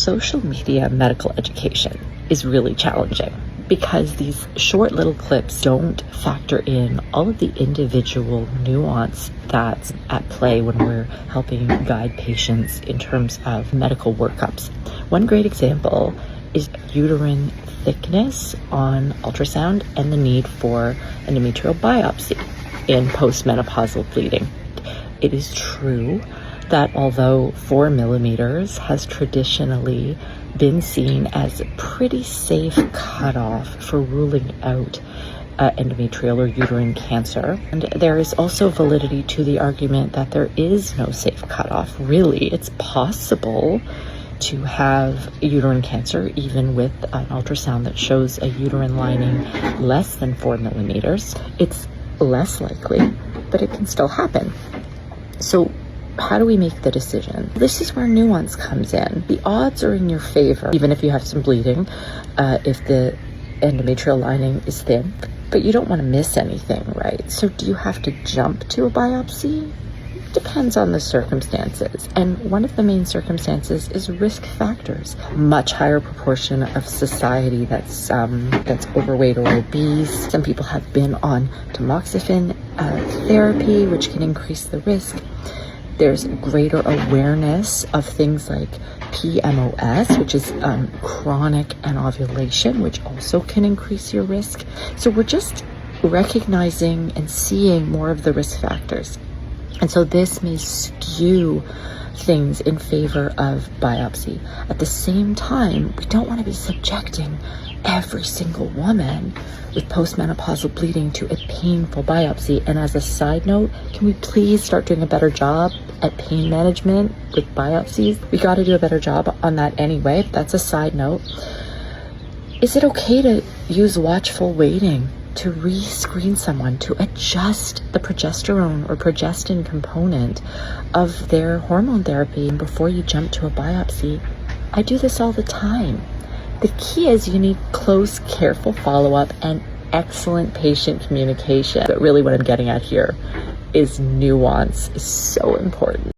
Social media medical education is really challenging because these short little clips don't factor in all of the individual nuance that's at play when we're helping guide patients in terms of medical workups. One great example is uterine thickness on ultrasound and the need for endometrial biopsy in postmenopausal bleeding. It is true that although 4 millimeters has traditionally been seen as a pretty safe cutoff for ruling out endometrial or uterine cancer, and there is also validity to the argument that there is no safe cutoff. Really, it's possible to have uterine cancer even with an ultrasound that shows a uterine lining less than 4 millimeters. It's less likely, but it can still happen. So how do we make the decision? This is where nuance comes in. The odds are in your favor, even if you have some bleeding, if the endometrial lining is thin, but you don't want to miss anything, right? So do you have to jump to a biopsy? Depends on the circumstances. And one of the main circumstances is risk factors. Much higher proportion of society that's overweight or obese. Some people have been on tamoxifen therapy, which can increase the risk. There's greater awareness of things like PMOS, which is chronic anovulation, which also can increase your risk. So we're just recognizing and seeing more of the risk factors. And so this may skew things in favor of biopsy. At the same time, we don't want to be subjecting every single woman with postmenopausal bleeding to a painful biopsy. And as a side note, can we please start doing a better job at pain management with biopsies? We got to do a better job on that anyway. That's a side note. Is it okay to use watchful waiting to re-screen someone to adjust the progesterone or progestin component of their hormone therapy before you jump to a biopsy? I do this all the time. The key is you need close, careful follow-up and excellent patient communication. But really what I'm getting at here is nuance is so important.